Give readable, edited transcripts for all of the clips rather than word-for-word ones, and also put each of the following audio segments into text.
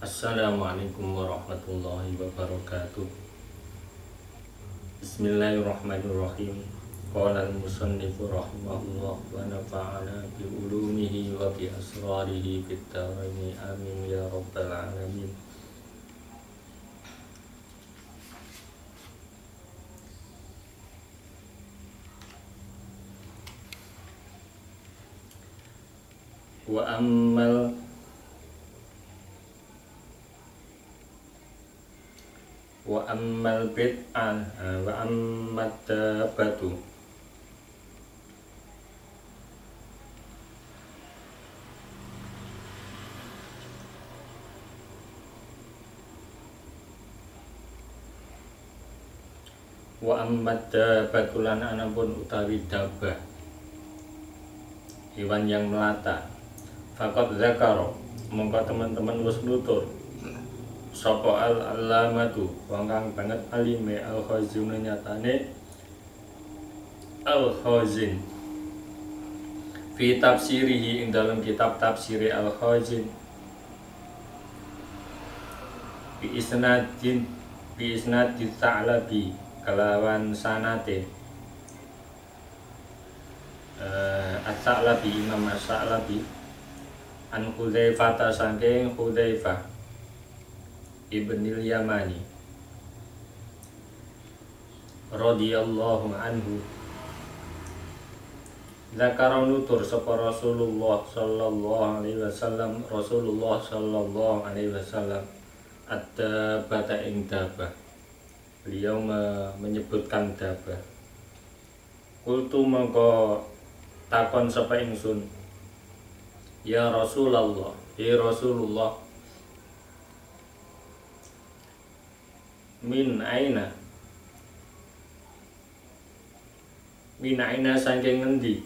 Assalamualaikum warahmatullahi wabarakatuh. Bismillahirrahmanirrahim. Qala al-musannifu rahimahullah wa nafa'ana bi ulumihi wa bi asrarihi fid dharain amin ya rabbal alamin. Wa ammal bid'ah wa ammat tabatu lan anapun utawi dabah hewan yang melata. Faqad zakaro mongko teman-teman wis nutur sapa al-alamatu wong kang banget alime al-Khazin nyatane al-Khazin fi tafsirihi ing dalam kitab tafsiri al-Khazin bi isnadi Ta'labi kelawan sanate At-Ta'labi Imam At-Ta'labi an Hudzaifah saking Hudzaifah Ibnil Yamani radhiyallahu anhu zakara nutur sapa Rasulullah sallallahu alaihi wasallam at-tabata ing dabah. Beliau menyebutkan dabah. Qultu mongko takon sapa ingsun, ya Rasulullah, ya Rasulullah, min aina saking ngendi,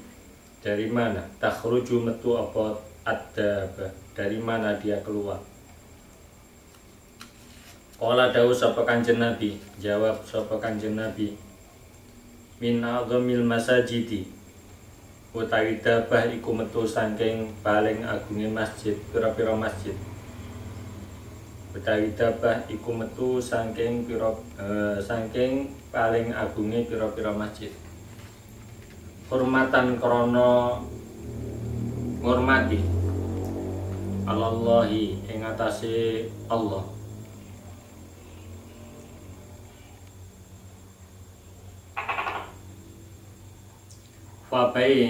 dari mana takhruju metu apa ad-dabah, dari mana dia keluar. Qala dawu sapa Kanjeng Nabi, jawab sapa Kanjeng Nabi, min a'dhamil masajidi, utawi dabah iku metu saking paling agunge masjid, pira-pira masjid. Utawi dabah iku metu saking paling agunge pira-pira masjid. Hormatan krana ngurmati Allahi ing atase Allah. Fabai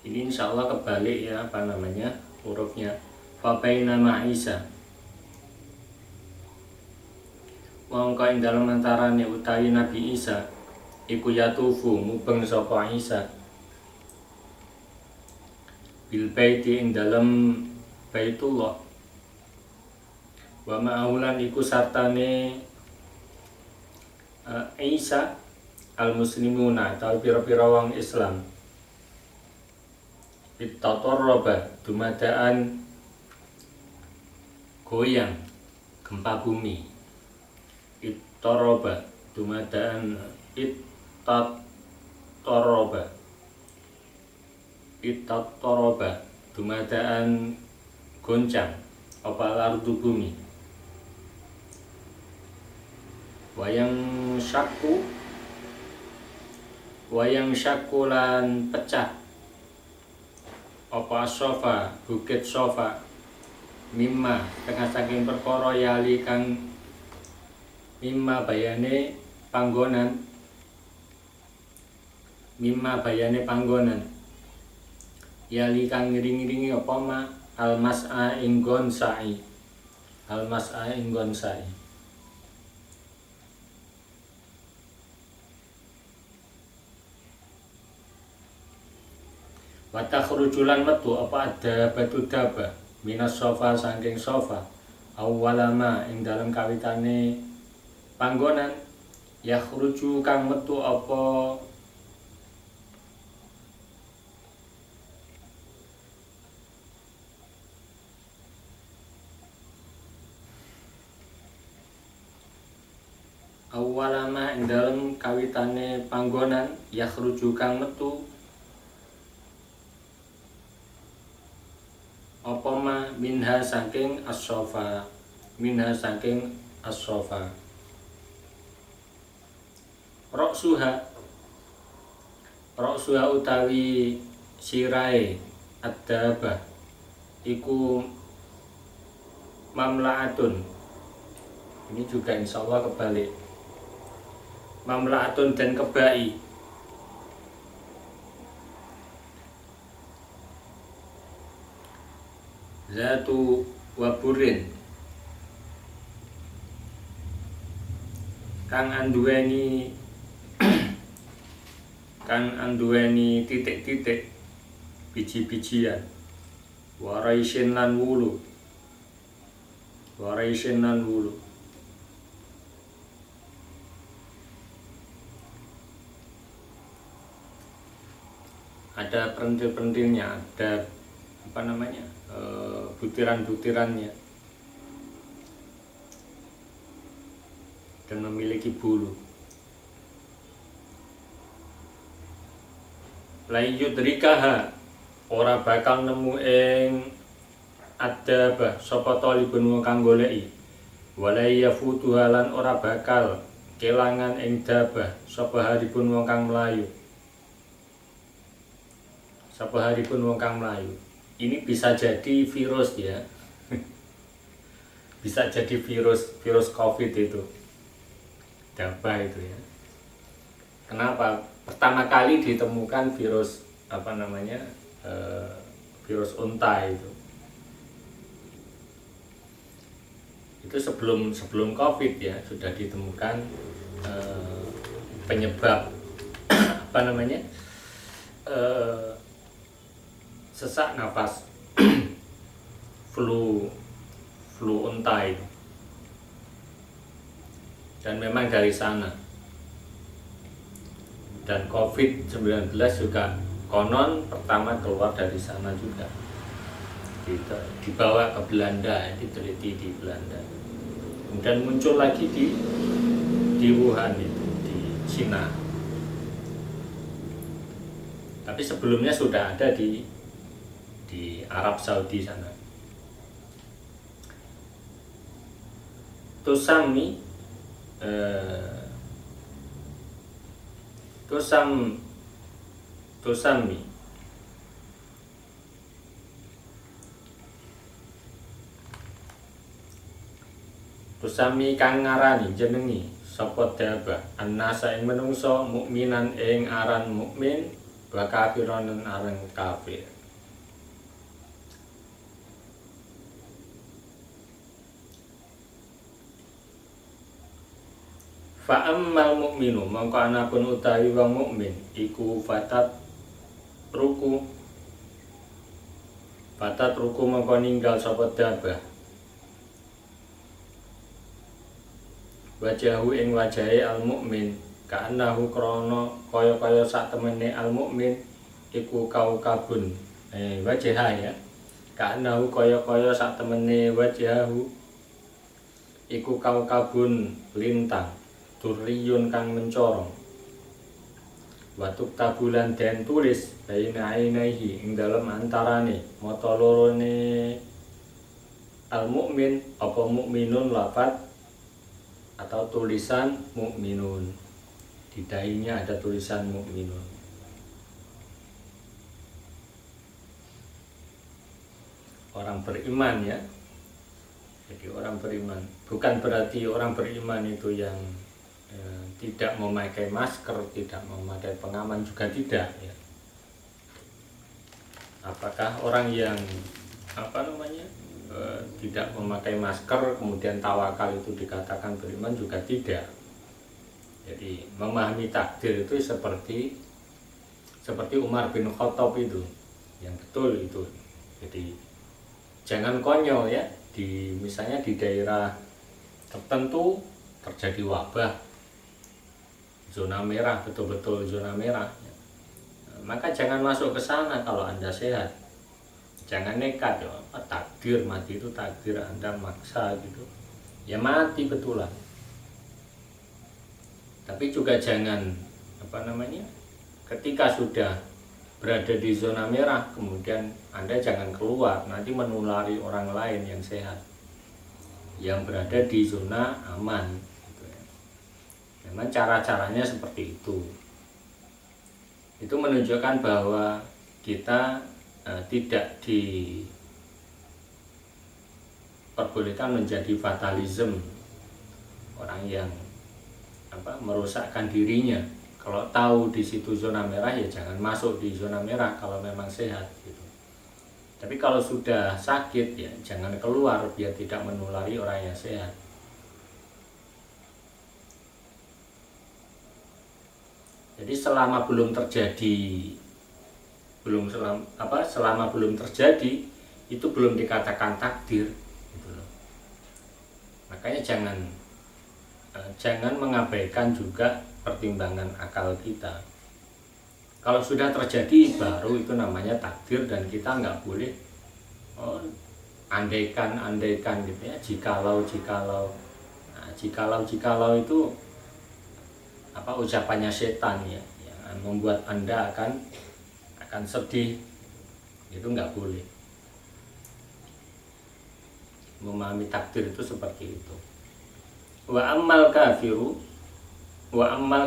ini insyaallah kebalik ya, hurufnya. Fabaina ma'isa mongko ing dalem antarane utawi Nabi Isa iku yatufu mubeng sapa Isa bil baiti ing dalem Baitullah wa ma'aulan iku sartane Isa al muslimuna atau pira-pira wong Islam itatorroba dumadaan goyang gempa bumi. Ittoroba dumadaan itatoroba dumadaan goncang apa lardu bumi. Wayang syakku lan pecah apa sofa bukit sofa mimma tengah saking perkara yali kang mimma bayane panggonan yali kang ngiring-iringi apa ma al-mas'a ing gonsai wa takhrujulan metu apa ada batu dabah minas sofa saking sofa awwalama ing dalam kawitane panggonan yakhruju kang metu apa awalama ing dalem kawitane panggonan yakhruju kang metu apa ma minha saking as-sofa Roksuha utawi sirai ad-dabah iku mamlaatun. Ini juga insya Allah kebalik. Mamlaatun dan kebai. Zatu waburin kang anduweni titik-titik biji-bijian waraisin lan wulu ada perintil-perintilnya, ada butiran-butirannya dan memiliki bulu. Layyudrikaha ora bakal nemu ing adabah sapa talibun wong kang goleki. Walayyafutu halan ora bakal kelangan ing dabah sapa haripun wong kang mlayu. Ini bisa jadi virus ya. Bisa jadi virus COVID itu. Dabah itu ya. Kenapa? Pertama kali ditemukan virus virus unta itu sebelum COVID ya sudah ditemukan penyebab sesak nafas flu unta itu, dan memang dari sana. Dan COVID-19 juga konon pertama keluar dari sana juga, dibawa ke Belanda, diteliti di Belanda, kemudian muncul lagi di Wuhan itu, di Cina. Tapi sebelumnya sudah ada di Arab Saudi sana. Tusami kang ngarani jenengi sapa dabah annasa ing menungso mukminan ing aran mukmin wa kafiran aran kafir. Fa ammal mukminu mongko anapun utawi wong mukmin iku fatat ruku mongko ninggal sapa dabah wajahu ing wajahe al mukmin kaanahu krana kaya sak temene al mukmin iku kaukabun wajah ya kaanahu kaya sak temene wajahu iku kaukabun lintang turiyun kang mencorong watuk tabulan dan tulis baina ainaihi ing dalem antarane mata lorone al mukmin apa mukminun lafat atau tulisan mukminun, di dahinya ada tulisan mukminun. Orang beriman ya, jadi orang beriman bukan berarti orang beriman itu yang tidak memakai masker, tidak memakai pengaman juga tidak ya. Apakah orang yang tidak memakai masker kemudian tawakal itu dikatakan beriman? Juga tidak. Jadi memahami takdir itu seperti Umar bin Khattab itu, yang betul itu. Jadi jangan konyol ya, misalnya di daerah tertentu terjadi wabah, zona merah, betul-betul zona merah ya. Maka jangan masuk ke sana kalau Anda sehat. Jangan nekat ya, takdir mati itu takdir, Anda maksa gitu ya mati betulan. Tapi juga jangan ketika sudah berada di zona merah kemudian Anda jangan keluar, nanti menulari orang lain yang sehat, yang berada di zona aman gitu ya. Memang cara-caranya seperti itu. Itu menunjukkan bahwa kita tidak diperbolehkan menjadi fatalism, orang yang merusakkan dirinya. Kalau tahu di situ zona merah ya jangan masuk di zona merah kalau memang sehat gitu. Tapi kalau sudah sakit ya jangan keluar biar tidak menulari orang yang sehat. Jadi selama belum terjadi itu belum dikatakan takdir gitu loh. Makanya jangan mengabaikan juga pertimbangan akal kita. Kalau sudah terjadi baru itu namanya takdir, dan kita nggak boleh andaikan gitu ya, jikalau. Nah, jikalau itu ucapannya setan ya, yang membuat Anda akan sedih. Itu nggak boleh. Memahami takdir itu seperti itu. Wa ammal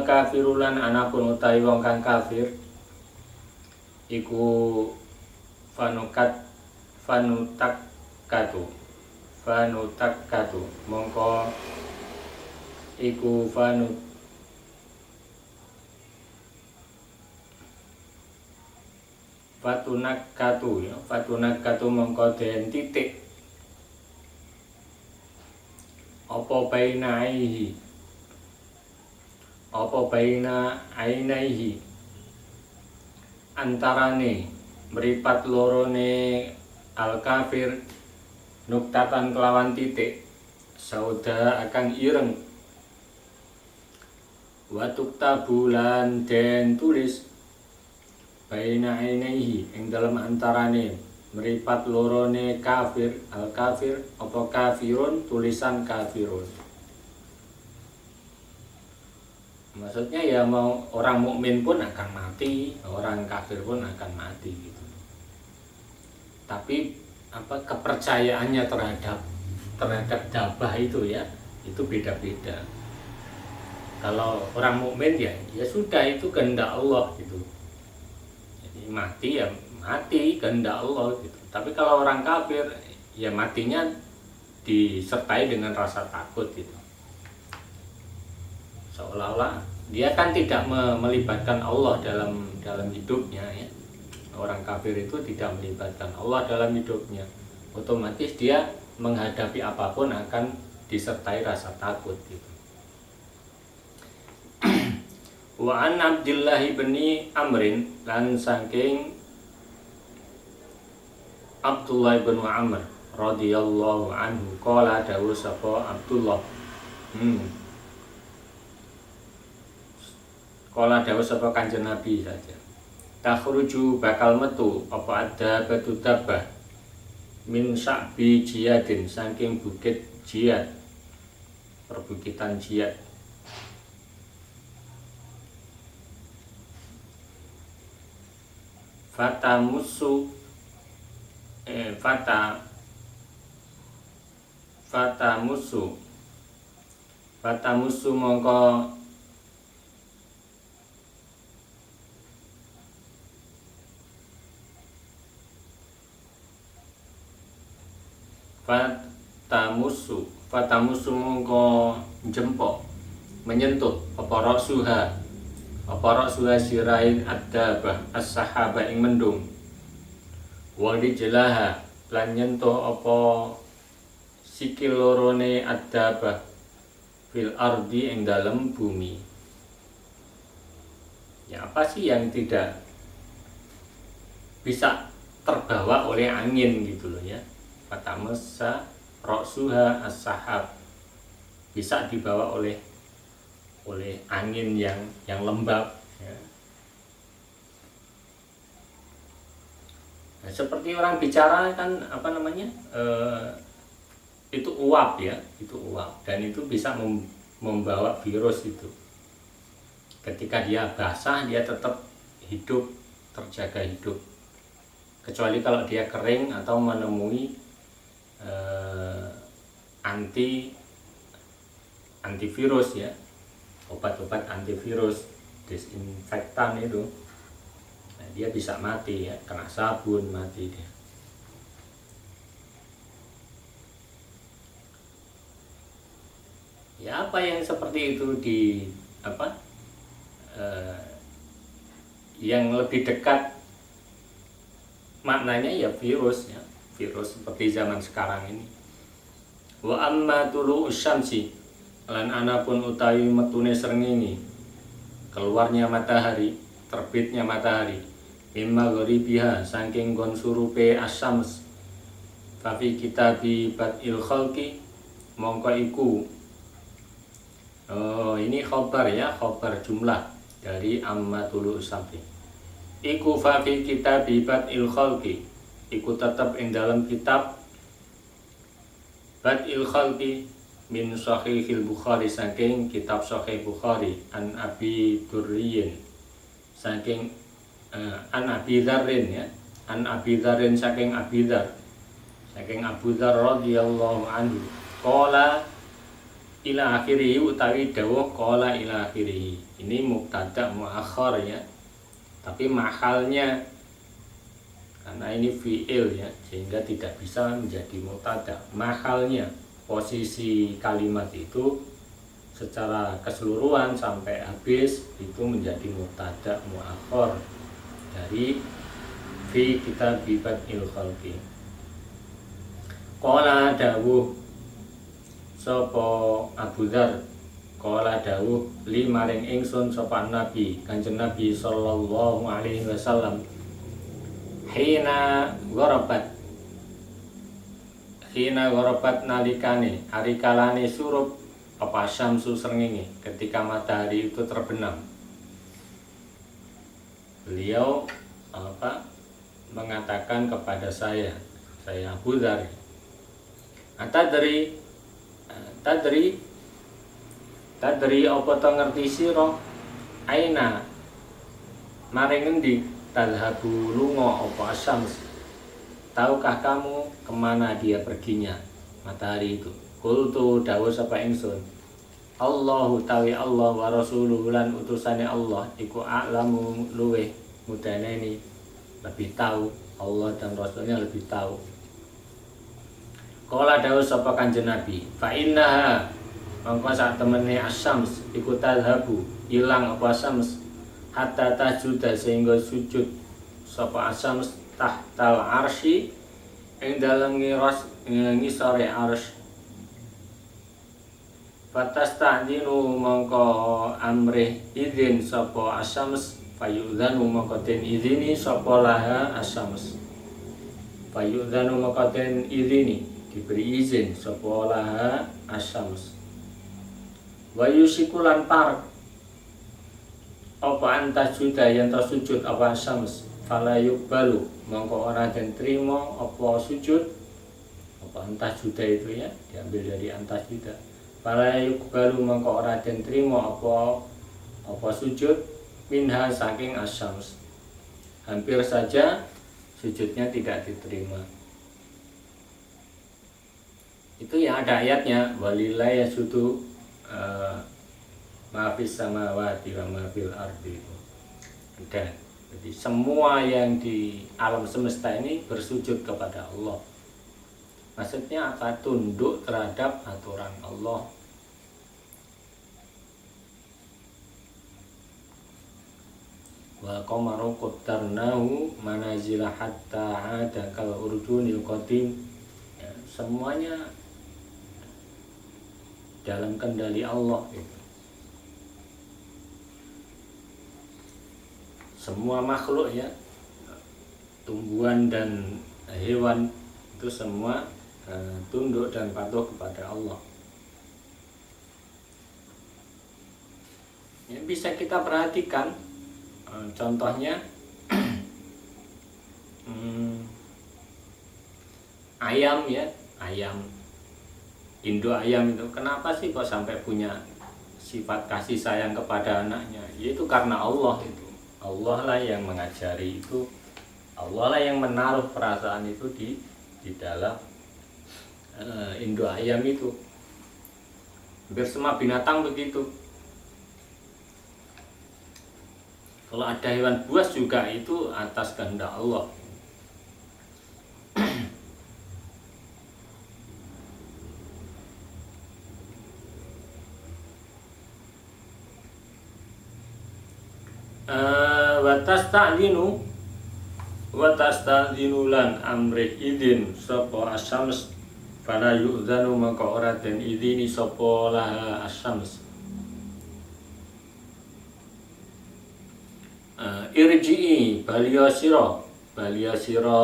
kafiru lan anapun utawi wong kang kafir iku fanutakkatu mongko iku fatunakkatu mongko den titik apa baina ainaihi antarane meripat lorone al kafir nuktatan kelawan titik sauda akan ireng watukta bulan den tulis baina ainaihi ing dalam antarane meripat lorone kafir al kafir apa kafirun tulisan kafirun. Maksudnya ya mau orang mukmin pun akan mati, orang kafir pun akan mati gitu. Tapi kepercayaannya terhadap dabah itu ya, itu beda-beda. Kalau orang mukmin ya sudah, itu kehendak Allah gitu. Jadi mati ya mati kehendak Allah gitu. Tapi kalau orang kafir ya matinya disertai dengan rasa takut gitu. Seolah-olah dia kan tidak melibatkan Allah dalam hidupnya ya. Orang kafir itu tidak melibatkan Allah dalam hidupnya. Otomatis dia menghadapi apapun akan disertai rasa takut gitu. Wa an Abdullah bin Amrin lan saking Abdullah bin Amr radhiyallahu anhu qala dawuh sapa Abdullah Kala dawuh sapa Kanjeng Nabi saja. Takhruju bakal metu apa ada batu dabah min sa'bi jiyadin saking bukit jiyad, perbukitan jiyad. Fatamusu mongko Fatamusu mongko jempok menyentuh apa roksuha sirain adabah as-sahaba ing mendung wali jelaha lan nyentuh apa sikil lorone adabah fil ardi ing dalam bumi. Ya apa sih yang tidak bisa terbawa oleh angin gitu loh ya. Fatamassa roksuha as-sahab, bisa dibawa oleh angin yang lembab ya. Nah, seperti orang bicara kan itu uap ya, itu uap, dan itu bisa membawa virus itu. Ketika dia basah dia tetap hidup, terjaga hidup. Kecuali kalau dia kering atau menemui antivirus ya, obat-obat antivirus, disinfektan itu, nah, dia bisa mati ya, kena sabun mati dia. Ya apa yang seperti itu yang lebih dekat maknanya ya virus ya, virus seperti zaman sekarang ini. Wa amma tulu syamsi, lan anapun utawi metune srengenge, keluarnya matahari, terbitnya matahari, mimma gharibiha saking gon surupe asyams, fa fi kitabi badil khalqi, mongko iku ini khobar ya, khobar jumlah dari amma tulu syamsi. Iku fa fi kitabi badil khalqi, iku tetap ing dalam kitab badil khalqi min sahihil Bukhari, saking kitab Sahih Bukhari, an Abi Durriyin saking an Abi Dzarrin ya, an Abi Dzarrin saking Abi Dzar, saking Abu Dzar radhiyallahu anhu, qala ila akhirih, utawi dawuh qala ila akhirih. Ini mubtada muakhar ya, tapi mahalnya karena ini fi'il ya, sehingga tidak bisa menjadi mubtada. Mahalnya, posisi kalimat itu secara keseluruhan sampai habis itu menjadi mubtada muakhar dari fi kitab badil khalqi. Qala dawuh sapa Abu Dzar, qala dawuh li maring ingsun sapa Nabi, Kanjeng Nabi sallallahu alaihi wasallam, hina gharabat nalikane arikalane surup apa syamsu srengenge, ketika matahari itu terbenam. Beliau mengatakan kepada saya Abu Dzar, tadri apa to ngerti sira, aina maring endi tadhabu lunga apa asyams, tahukah kamu kemana dia perginya matahari itu? Qultu dawuh sapa ingsun, Allahu tawi Allah wa rasuluhu lan utusane Allah iku a'lamu luweh mudaneni, lebih tahu, Allah dan Rasulnya lebih tahu. Qala dawuh sapa Kanjeng Nabi, fa innaha, mangko sak temene asyams iku tadhabu, ilang apa asyams, hatta tajuda sehingga sujud sapa asyams tahtal arsy ing dalem ngisore arsy. Fatasta'dinu mongko amrih izin sapa asyams, fayudzanu mongko den izini sapa laha asyams, fayudzanu mongko den izini diberi izin sapa laha asyams. Wa yusikulan park apa anta juda yang tersujud apa asyams, fala yuqbalu mongko ora den trima apa sujud, apa anta juda itu ya diambil dari anta juda, fala yuqbalu mongko ora den trima apa sujud minha saking asyams, hampir saja sujudnya tidak diterima. Itu yang ada ayatnya, walillahi yasjudu ma fis samawati wa ma fil ardi. Dan jadi semua yang di alam semesta ini bersujud kepada Allah. Maksudnya apa? Tunduk terhadap aturan Allah. Wa qamaru qaddarnahu manazila hatta 'ada kal urjunil qadim. Ya, semuanya dalam kendali Allah gitu. Semua makhluk ya, tumbuhan dan hewan itu semua tunduk dan patuh kepada Allah. Ya, bisa kita perhatikan contohnya ayam ya, induk ayam itu kenapa sih kok sampai punya sifat kasih sayang kepada anaknya, yaitu karena Allah itu. Allah lah yang mengajari itu, Allah lah yang menaruh perasaan itu di dalam induk ayam itu. Hampir semua binatang begitu. Kalau ada hewan buas juga itu atas kehendak Allah. Watasta'dinu lan amrih idin sapa asyams fala yu'dzanu maka ora den idini sapa laha asyams. Irji'i baliya sira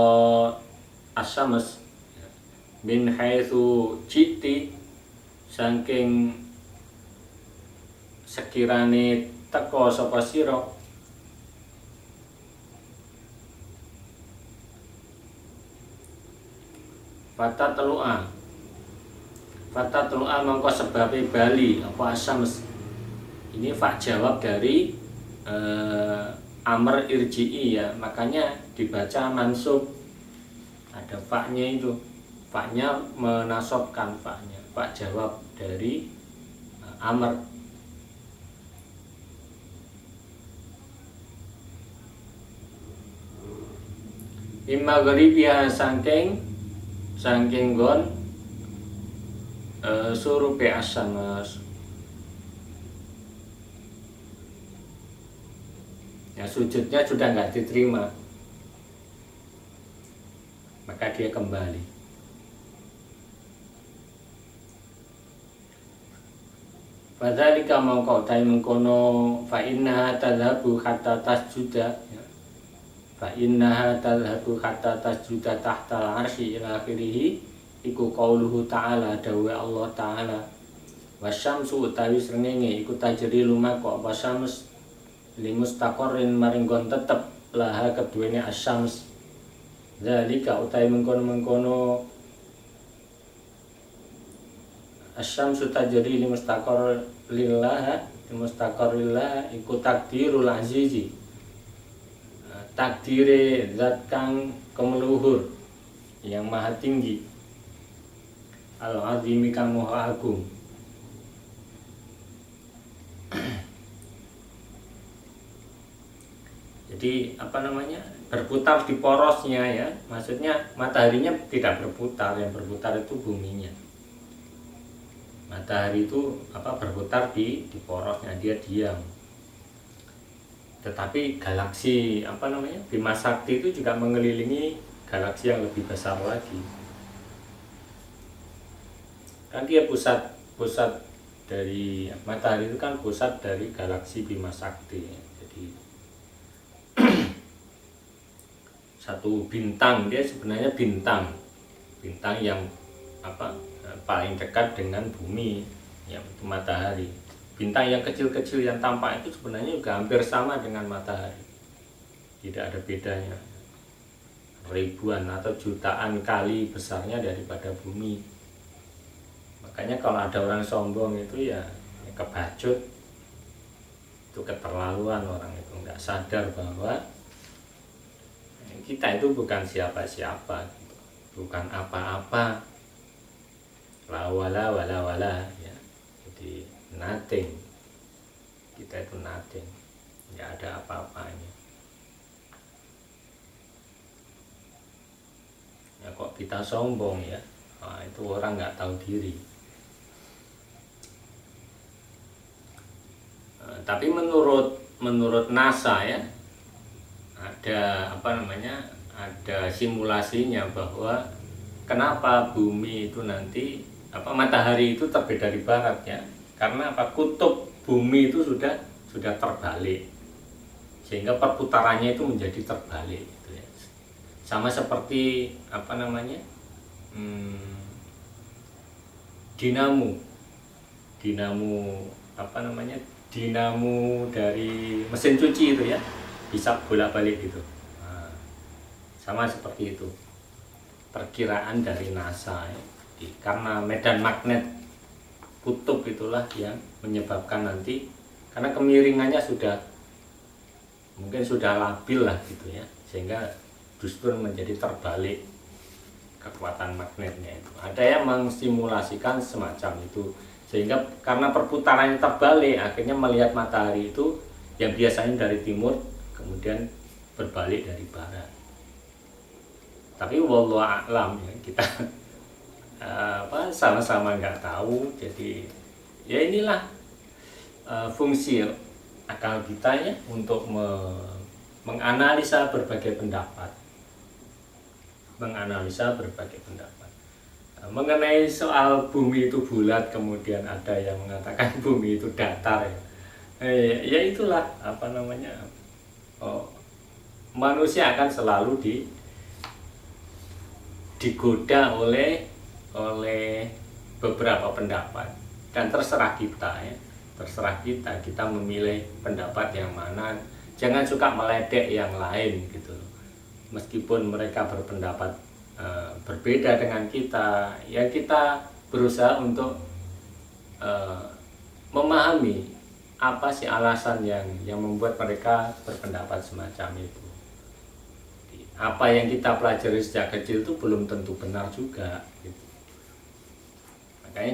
asyams min haitsu jiti saking sekirane teko sapa sira. Fata telu'a mongko sebabe bali apa asyams. Ini fa jawab dari amr irji'i ya, makanya dibaca mansub. Ada fa-nya itu. Fa-nya menasobkan fa-nya. Fa jawab dari amr. Imma gharibiha sangking gon surupe asyams. Ya sujudnya sudah nggak diterima, maka dia kembali. Fadzalika mongko tai mengkono fa innaha tadhabu hatta tasjuda ya. Fa innaha tadhabu hatta tasjuda tahta al-arsy ila akhirih iku qauluhu ta'ala dawa Allah ta'ala wasyamsu utawi srengenge iku tajri lumaku apa syams limustaqarrin maringgon tetep laha keduwene asyams. Zalika utawi mengkono-mengkono asyamsu tajri limustaqarrillah iku takdirul azizi, takdire zat kang kemeluhur yang maha tinggi, al-azimi kang maha agung. Jadi berputar di porosnya ya, maksudnya mataharinya tidak berputar, yang berputar itu buminya. Matahari itu berputar di porosnya, dia diam. Tetapi galaksi Bima Sakti itu juga mengelilingi galaksi yang lebih besar lagi. Kan dia pusat dari matahari itu kan pusat dari galaksi Bima Sakti. Jadi satu bintang, dia sebenarnya bintang yang paling dekat dengan bumi, yaitu matahari. Bintang yang kecil-kecil yang tampak itu sebenarnya juga hampir sama dengan matahari, tidak ada bedanya, ribuan atau jutaan kali besarnya daripada bumi. Makanya kalau ada orang sombong itu ya kebacut, itu keterlaluan. Orang itu nggak sadar bahwa kita itu bukan siapa-siapa, bukan apa-apa, la wala ya. Jadi nothing, kita itu nothing, nggak ada apa-apanya. Ya kok kita sombong ya, itu orang nggak tahu diri. Tapi menurut NASA ya, ada ada simulasinya bahwa kenapa bumi itu nanti matahari itu terbit dari barat ya, karena kutub bumi itu sudah terbalik, sehingga perputarannya itu menjadi terbalik gitu ya. Sama seperti dinamo dari mesin cuci itu ya, bisa bolak-balik gitu. Nah, sama seperti itu perkiraan dari NASA ya. Karena medan magnet kutub itulah yang menyebabkan nanti, karena kemiringannya mungkin sudah labil lah gitu ya, sehingga justru menjadi terbalik kekuatan magnetnya itu. Ada yang menstimulasikan semacam itu, sehingga karena perputarannya terbalik, akhirnya melihat matahari itu yang biasanya dari timur kemudian berbalik dari barat. Tapi wallahu a'lam ya, kita sama-sama nggak tahu. Jadi ya inilah fungsi akal kita ya, untuk menganalisa berbagai pendapat, mengenai soal bumi itu bulat, kemudian ada yang mengatakan bumi itu datar ya. Ya itulah manusia akan selalu digoda oleh beberapa pendapat, dan terserah kita memilih pendapat yang mana. Jangan suka meledek yang lain gitu, meskipun mereka berpendapat berbeda dengan kita, ya kita berusaha untuk memahami apa sih alasan yang membuat mereka berpendapat semacam itu. Apa yang kita pelajari sejak kecil itu belum tentu benar juga gitu. Makanya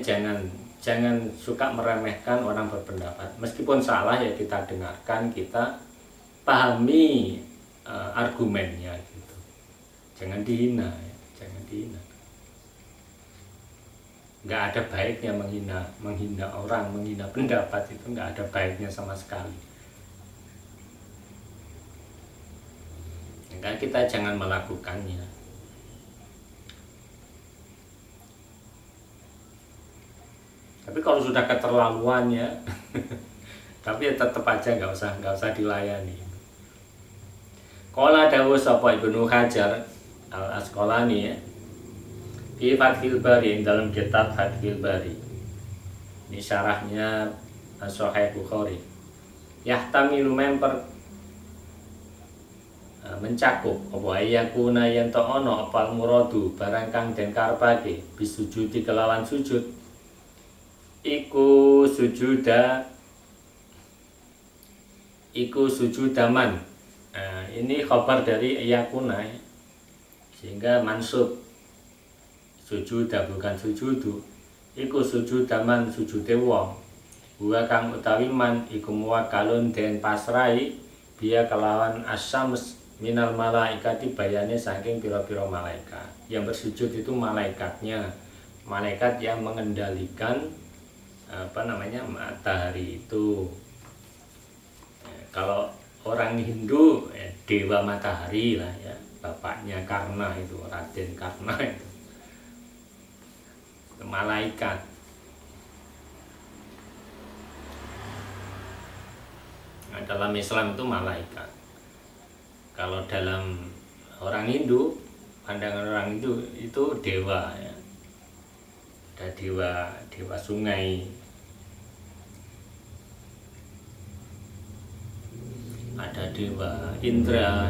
jangan suka meremehkan orang berpendapat, meskipun salah ya kita dengarkan, kita pahami argumennya gitu. Jangan dihina ya, jangan dihina. Nggak ada baiknya menghina orang, menghina pendapat, itu nggak ada baiknya sama sekali. Kan kita jangan melakukannya. Tapi kalau sudah keterlaluan ya tapi ya tetap aja nggak usah dilayani. Qala dawuh sapa Ibnu Hajar Al Asqalani ya, di Fathul Bari, dalam kitab Fathul Bari, ini syarahnya Sahih Bukhari, yahtamilu memper mencakup apa yakuna yen to ana apal muradu barang kang den karepake bisujudi kelawan sujud iku sujudaman. Ini khabar dari yakuna ya, sehingga mansub sujuda bukan sujudu. Iku sujudaman sujude wong, wa kang utawi man iku muwakkalun den pasrai biya kelawan asyams minal malaikati, bayane saking pira-pira malaikat. Yang bersujud itu malaikatnya, malaikat yang mengendalikan matahari itu. Kalau orang Hindu dewa matahari lah ya, bapaknya Karna itu, Raden Karna itu malaikat. Nah, dalam Islam itu malaikat. Kalau dalam orang Hindu, pandangan orang Hindu itu dewa ya. Ada dewa sungai, ada dewa Indra.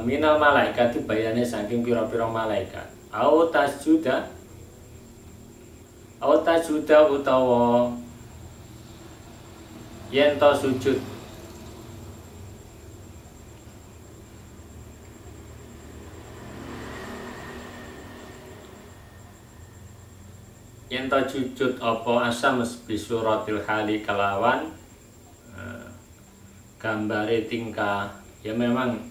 Minal malaikat bayane saking pira-pira malaikat. Au tasjuda utawa yen to sujud. Yen to sujud apa asam bisuratil hali kelawan gambare tingkah ya, memang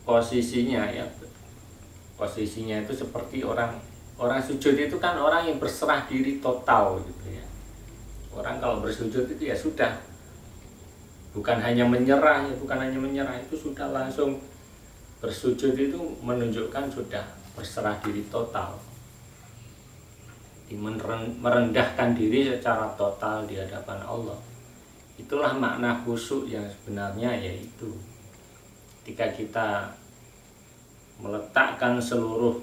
posisinya itu seperti orang sujud itu kan orang yang berserah diri total gitu ya. Orang kalau bersujud itu ya sudah, bukan hanya menyerah, itu sudah langsung bersujud, itu menunjukkan sudah berserah diri total, merendahkan diri secara total di hadapan Allah. Itulah makna khusyuk yang sebenarnya, yaitu ketika kita meletakkan seluruh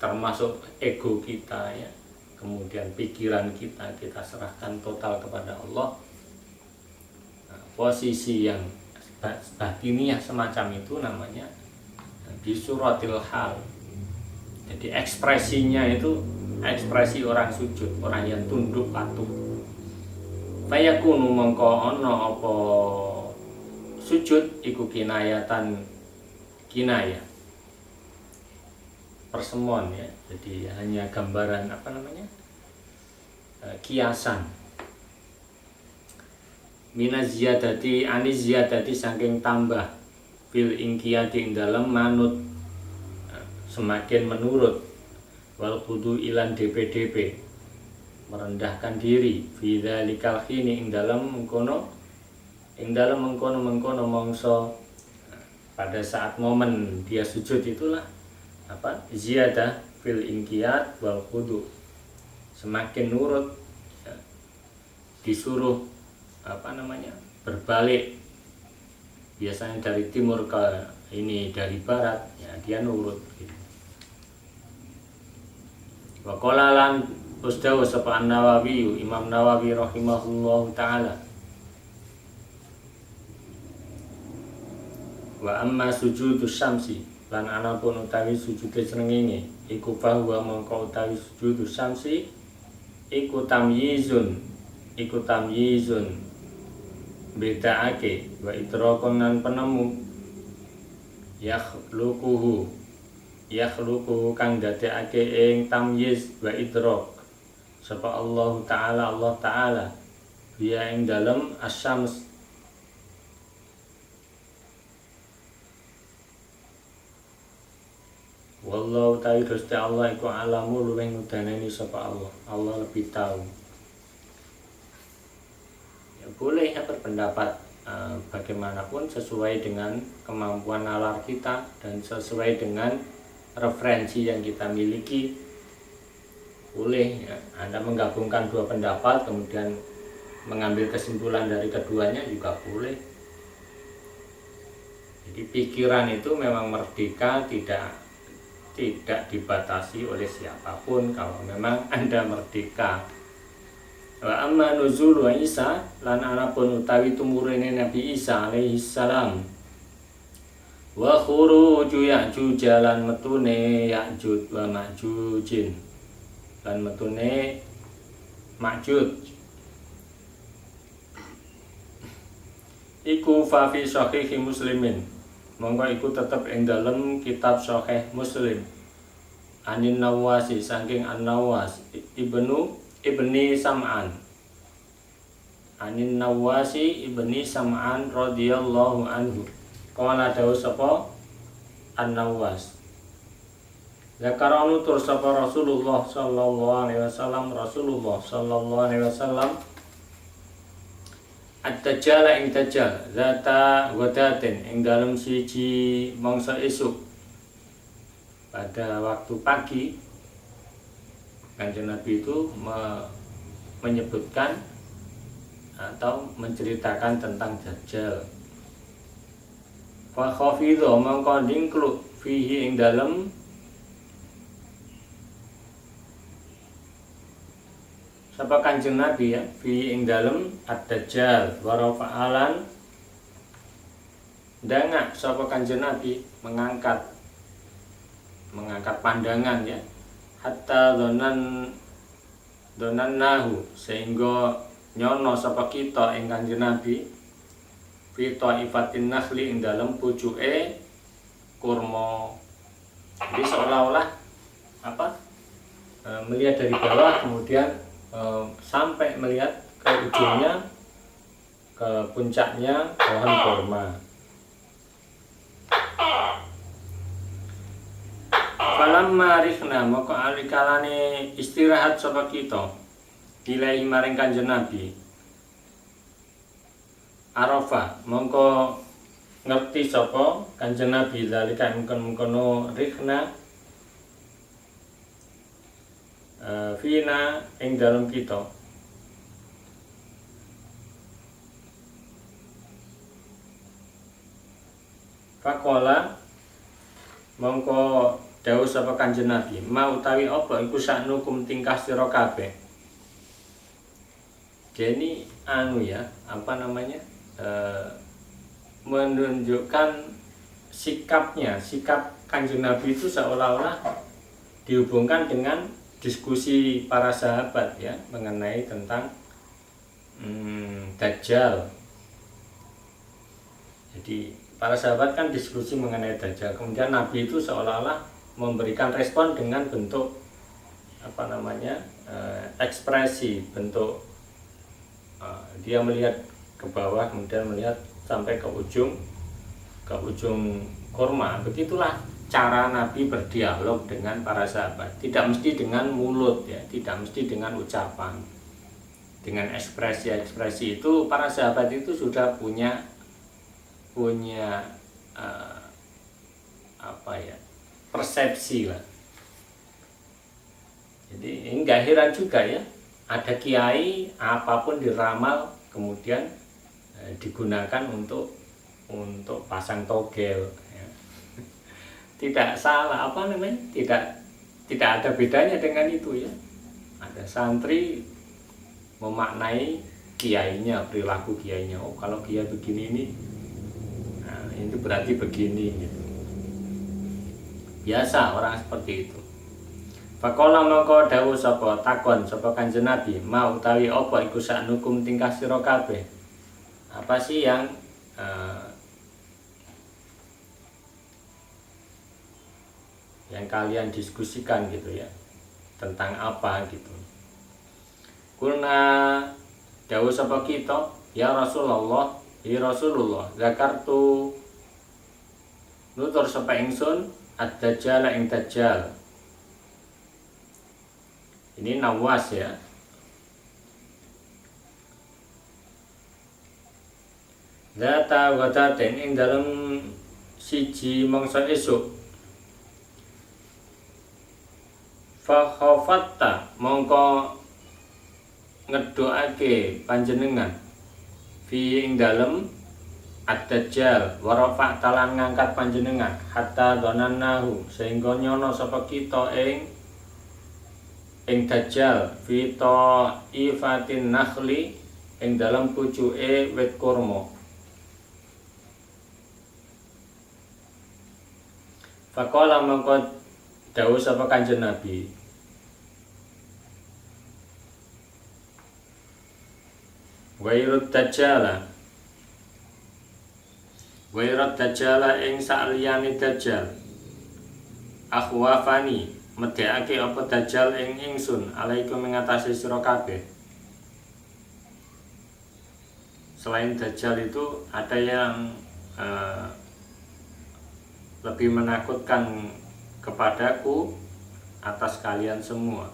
termasuk ego kita ya, kemudian pikiran kita serahkan total kepada Allah. Posisi yang batiniyah semacam itu namanya di suratil hal. Jadi ekspresinya itu ekspresi orang sujud, orang yang tunduk patuh. Fayakunu mongko ana apa sujud iku kinayatan, kinayah persemon ya. Jadi hanya gambaran apa namanya? Kiasan. Minaz ziyadati aniz ziyadati saking tambah fil ingkiyati ing dalem manut, semakin menurut, wal khudu ilan DPDP merendahkan diri fi dzalikal khini ing dalem mengkono mongso pada saat momen dia sujud itulah apa ziyadah fil inqiyat wal khudu, semakin nurut ya, disuruh apa namanya berbalik, biasanya dari timur ke ini dari barat ya, dia nurut gitu. Wa qala lan usdawu sapa Nawawi, Imam Nawawi rahimahullahu taala, wa amma sujudus syamsi lan anapun utawi sujude srengenge iku bahwa mongko utawi sujudus syamsi iku tamyizun bedaake wa idrakon lan penemu yakhluquhu kang dadekake ing tamyiz wa idrak sapa Allah taala biya ing dalem asyams wallahu ta'ala Gusti Allah iku alamu luwih ngudaneni sapa Allah lebih tahu. Ya boleh ya berpendapat bagaimanapun sesuai dengan kemampuan nalar kita dan sesuai dengan referensi yang kita miliki. Boleh ya, Anda menggabungkan dua pendapat kemudian mengambil kesimpulan dari keduanya juga boleh. Jadi pikiran itu memang merdeka, tidak dibatasi oleh siapapun kalau memang Anda merdeka. Wa amma nuzulu Isa lan anapun utawi tumurune Nabi Isa alaihi salam, wa khuruju Ya'juj lan metune Ya'juj wa Ma'jujin lan metune Ma'juj iku fa fi sahih Muslimin monggo iku tetep ing dalem kitab Sahih Muslim anin Nawasi saking An-Nawas ibni Sam'an anin Nawasi ibni Sam'an radhiyallahu anhu qala dawu sapa An-Nawas zakara nutur sapa Rasulullah sallallahu alaihi wasallam Ad-Dajjal ing Dajjal zata wadatin ing dalem siji mangsa esuk pada waktu pagi. Kanjeng Nabi itu menyebutkan atau menceritakan tentang Dajjal. Fa khafidha mangka dingkluk fihi ing dalem sapa Kanjeng Nabi ya fi ing dalem ad-Dajjal wa rafa'alan dangak sapa Kanjeng Nabi mengangkat pandangan ya hatta donan nahu sehingga nyono sapa kita ing Kanjeng Nabi fi taifatin nakhli ing dalem pucuke kurma. Jadi seolah-olah melihat dari bawah kemudian sampai melihat ke ujungnya, ke puncaknya pohon kurma. Falamma rihna maka alikalane istirahat sapa kita ilahi maring Kanjeng Nabi Arafah mongko ngerti sapa Kanjeng Nabi zalika mengkono rihna fina ing dalam kita Fakola mongko dawuh sapa Kanjeng Nabi mau utawi apa iku saknukum tingkah sira kabeh. Jadi menunjukkan sikap Kanjeng Nabi itu seolah-olah dihubungkan dengan diskusi para sahabat ya mengenai tentang Dajjal. Jadi para sahabat kan diskusi mengenai Dajjal, kemudian Nabi itu seolah-olah memberikan respon dengan bentuk ekspresi, bentuk dia melihat ke bawah kemudian melihat sampai ke ujung kurma. Begitulah cara Nabi berdialog dengan para sahabat, tidak mesti dengan mulut ya, tidak mesti dengan ucapan, dengan ekspresi itu para sahabat itu sudah punya persepsi lah. Jadi enggak heran juga ya, ada kiai apapun diramal kemudian digunakan untuk pasang togel ya. Tidak salah tidak ada bedanya dengan itu ya. Ada santri memaknai kiainya, perilaku kiainya, oh kalau kiai begini ini itu berarti begini gitu. Biasa orang seperti itu. Faqala mangko dawuh sapa takon sapa Kanjeng Nabi, ma utawi apa iku saknukum tingkah sira kabeh. Apa sih yang kalian diskusikan gitu ya, tentang apa gitu. Kulna dawuh sapa kita, ya Rasulullah, zakartu nutur sapa ingsun ad-dajjal ing dajjal. Ini Nawas ya. Data wadaten ing dalam siji mangsa esuk. Fa khafatta mongko ngedoake panjenengan fi ing dalem ad-dajjal wa rafa'ta lan ngangkat panjenengan hatta dhanannahu sehingga nyono sapa kita ing dajjal fi ta'ifatin nakhli ing dalam pucuke wit kurma. Faqala mangko dawuh sapa Kanjeng Nabi, Wairut dajjala ing sa'liyane dajjal akhwafani medhekake apa dajjal ing ingsun alaikum mengatasi sira kabeh. Selain dajjal itu ada yang lebih menakutkan kepadaku atas kalian semua.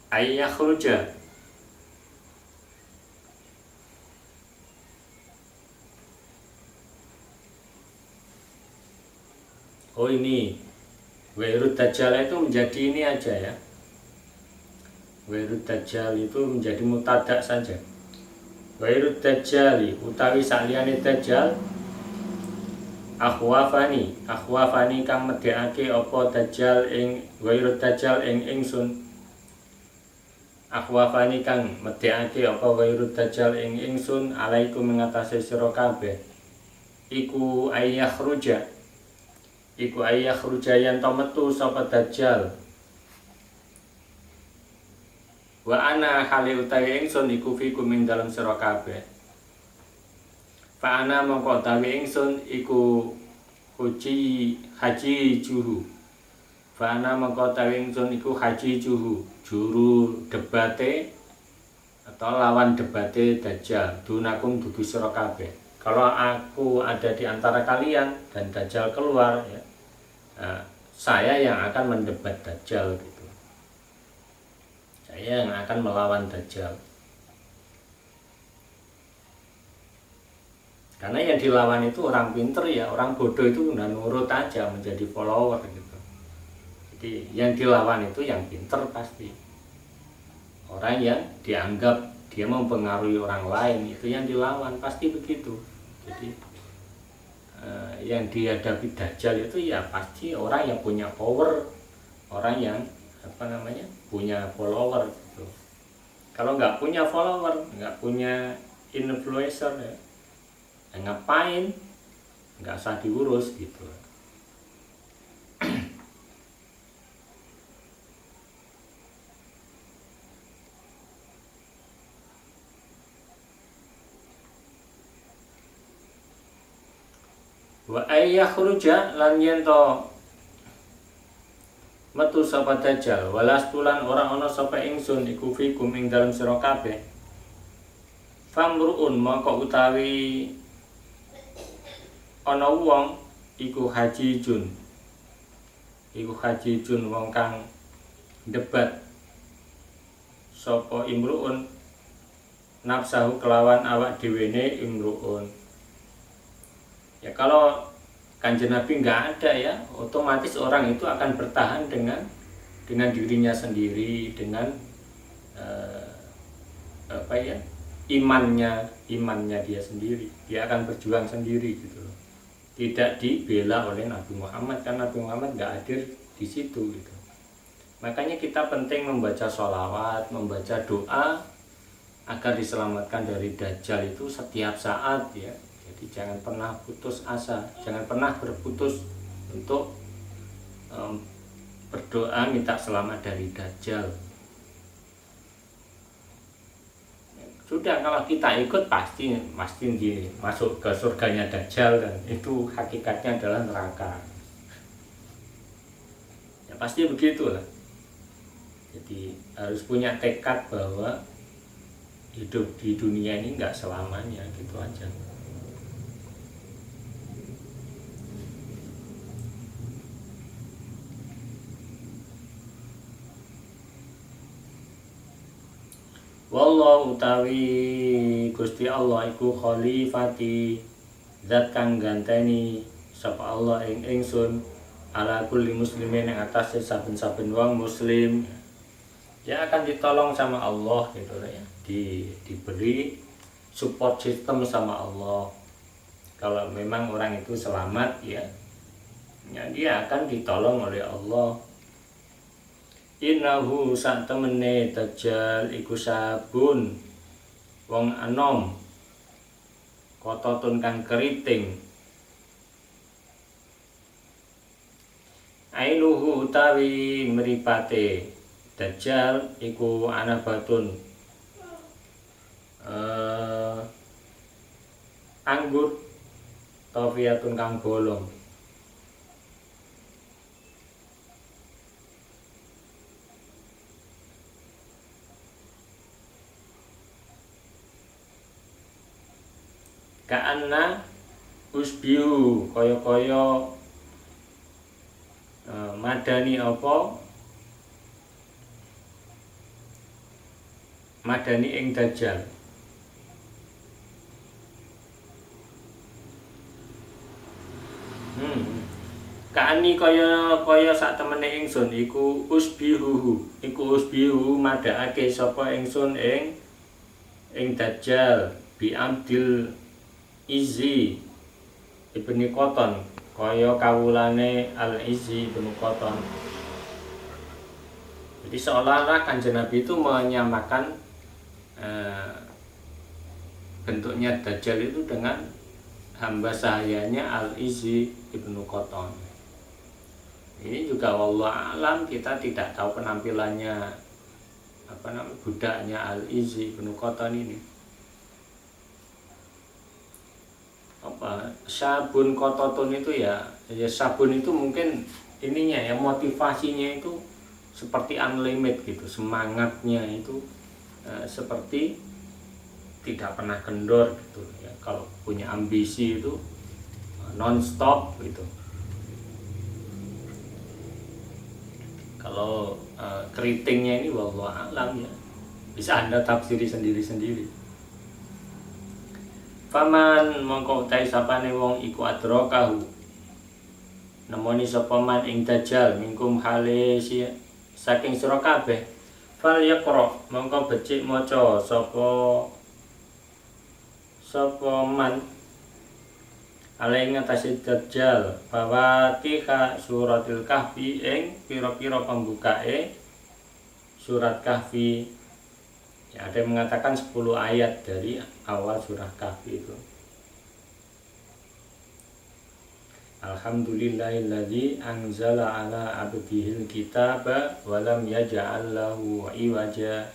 Ayyakhruja oh ini Wairut dajjal itu menjadi ini aja ya. Wairut dajjal itu menjadi mutadak saja. Wairut dajjali utawi saliyane dajjal akhwafani kang medhekake apa dajjal ing wairut dajjal ing ingsun. Akhwafani kang medhekake apa wairut dajjal ing ingsun alaikum mengatasi sira kabeh. Iku ayyakhruja yen to metu sapa dajjal. Wa ana hale utawi ingsun iku fikum ing dalem sira kabeh. Fa ana mongko utawi ingsun iku haji juhu. Fa ana mongko utawi ingsun iku haji juhu, juru debate atau lawan debate dajjal. Dunakum dudu sira kabeh. Kalau aku ada di antara kalian dan dajjal keluar ya, saya yang akan mendebat dajjal gitu. Saya yang akan melawan dajjal. Karena yang dilawan itu orang pinter ya, orang bodoh itu udah nurut aja menjadi follower gitu. Jadi yang dilawan itu yang pinter pasti. Orang yang dianggap dia mempengaruhi orang lain itu yang dilawan, pasti begitu. Jadi yang dihadapi Dajjal itu ya pasti orang yang punya power, orang yang punya follower gitu. Kalau nggak punya follower, nggak punya influencer ya ngapain, nggak usah diurus gitu. Wa ayyakhruja lan yen to metu sapa Dajjal walastulan ora ana sapa ingsun iku fikum ing dalem sira kabeh famruun mongko utawi ana wong iku hajijun wong kang debat sapa imruun nafsahu kelawan awak dhewene imruun. Ya kalau Kanjeng Nabi nggak ada ya, otomatis orang itu akan bertahan dengan dirinya sendiri, dengan imannya dia sendiri. Dia akan berjuang sendiri gitu loh. Tidak dibela oleh Nabi Muhammad, karena Nabi Muhammad nggak hadir di situ gitu. Makanya kita penting membaca sholawat, membaca doa agar diselamatkan dari Dajjal itu setiap saat ya. Jadi jangan pernah putus asa, jangan pernah berputus untuk berdoa minta selamat dari Dajjal. Sudah, kalau kita ikut pasti masuk ke surganya Dajjal, dan itu hakikatnya adalah neraka. Ya pasti begitulah. Jadi harus punya tekad bahwa hidup di dunia ini nggak selamanya, gitu aja. Wallahu utawi Gusti Allah iku khalifati, zat kang ganteni sapa Allah ing ingsun ala kulli muslimin yang atas saben-saben wong muslim. Dia akan ditolong sama Allah gitu ya. Diberi support system sama Allah. Kalau memang orang itu selamat ya dia akan ditolong oleh Allah. Innahu sak temene Dajjal iku sabun wong anom kototun kang keriting. Ainuhu utawi mripate Dajjal iku anabatun anggur tawfiyatun kang bolong. Ka'anna usbihu kaya-kaya madani apa? Madani ing Dajjal. Ka'ani kaya sak temene ingsun iku usbihu madhaake sapa ingsun ing Dajjal bi Abdil Izzi ibni Qatan, kaya kawulane Al-Izzi ibnu Qatan. Jadi seolah-olah Kanjeng Nabi itu menyamakan bentuknya Dajjal itu dengan hamba sahayanya Al-Izzi ibnu Qatan. Ini juga wallahu alam, kita tidak tahu penampilannya budaknya Al-Izzi ibnu Qatan ini. Sabun kototun itu ya sabun itu mungkin ininya ya, motivasinya itu seperti unlimited gitu, semangatnya itu seperti tidak pernah kendor gitu ya. Kalau punya ambisi itu non-stop gitu. Kalau keritingnya ini wallahu alam ya, bisa Anda tafsiri sendiri-sendiri. Faman mongko utai sapane wong iku adrakahu nemoni sapa man ing Dajjal mingkum hale saking sira kabeh fal yaqra mongko becik maca sapa man alai ngatasi Dajjal Fawatiha suratil Kahfi ing pira-pira pembukae surat Kahfi. Ya, ada yang mengatakan 10 ayat dari awal surah Kahfi itu. Alhamdulillahilladzi anzala ala abdihil kitaba wa lam yaj'al lahu iwaja.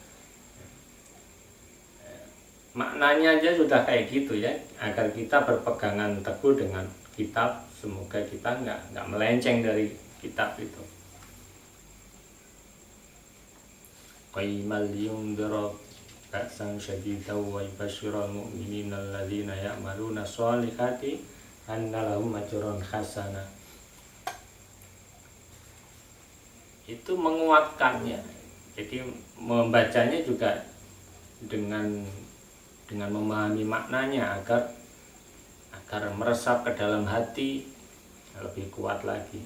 Maknanya aja sudah kayak gitu ya, agar kita berpegangan teguh dengan kitab, semoga kita nggak melenceng dari kitab itu. Qaimal yundara ba'san syadidaw wa yubashshiral mu'minina alladzina ya'maluna sholihati anna lahum ajran hasanah. Itu menguatkannya. Jadi membacanya juga dengan memahami maknanya agar meresap ke dalam hati lebih kuat lagi.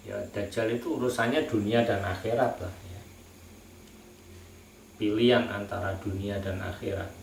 Ya, Dajjal itu urusannya dunia dan akhirat lah ya. Pilihan antara dunia dan akhirat.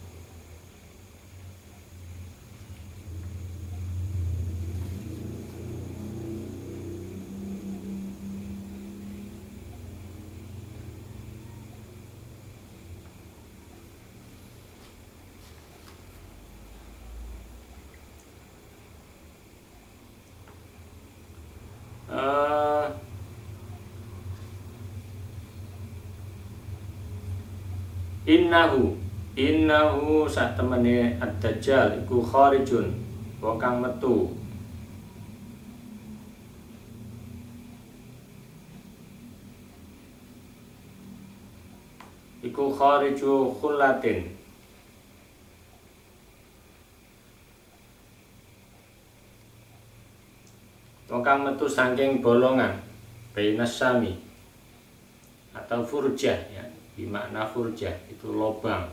Innahu sak temene ad-Dajjal iku kharijun wa kang metu iku khariju khullatin wa kang metu saking bolongan bainas sami atau furjah ya, bermakna furjah itu lobang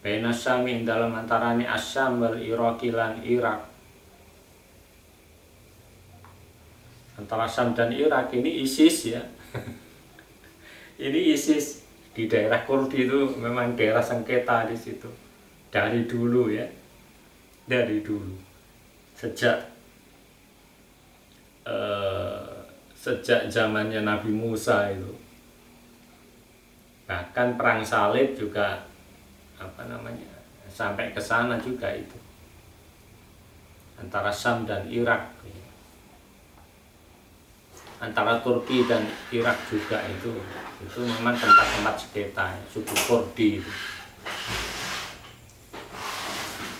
bainas sami dalam antarane Asyam wal Iraq lan Irak. Antara Syam dan Irak ini ISIS ya. Ini ISIS di daerah Kurdi itu memang daerah sengketa di situ dari dulu ya, dari dulu sejak zamannya Nabi Musa itu. Bahkan perang salib juga sampai ke sana juga itu antara Syam dan Irak, antara Turki dan Irak juga itu memang tempat-tempat sengketa suku Kurdi itu.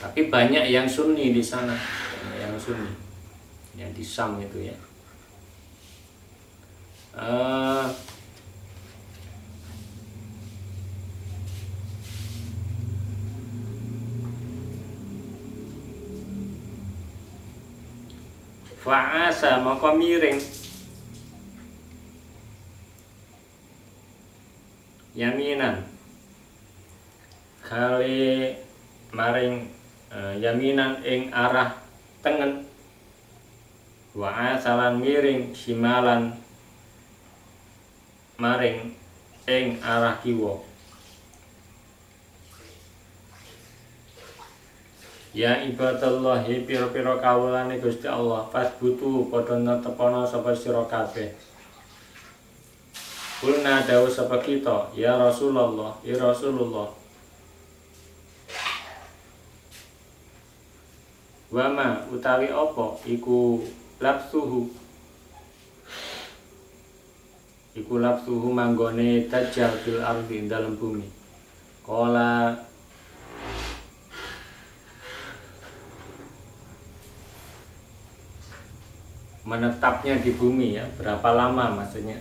Tapi banyak yang Sunni di sana, yang Sunni yang di Syam itu ya. Fa'asa maka miring yaminan kali maring yaminan ing arah tengen wa'asalan miring simalan maring ing arah kiwa. Ya ibadallahi pira-pira kawulane Gusti Allah fasbutu padha netepana sapa sira kabeh. Kulna dawuh sapa kita ya Rasulullah ya Rasulullah. Wama utawi apa iku lapsuhu manggone Dajjal fil ardi dalam bumi. Kala menetapnya di bumi ya, berapa lama maksudnya.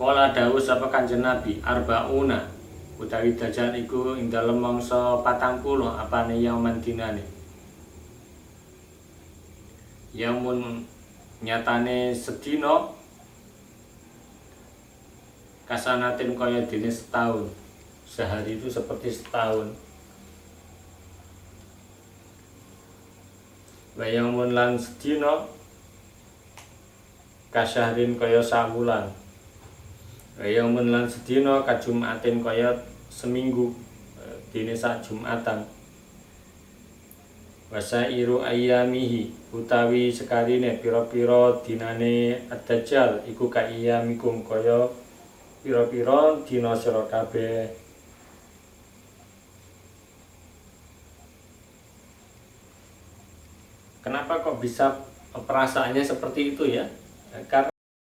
Kala dawuh sapa Kanjeng Nabi arbauna utawi Dajjal iku ing dalem mangsa 40 apane yauman dinane. Yaumun nyatane sedina kasanatin kaya dene setahun. Sehari itu seperti setahun. Wayamun lan sedina kasyahrin kaya sabulan. Yaumun lan sedina kajumatin kaya seminggu dene sak Jumatan. Wasairu ayyamihi utawi sekarine pira-pira dinane ad-dajjal iku kaiyamikum kaya pira-pira dina sira kabeh. Kenapa kok bisa perasaannya seperti itu ya? Karena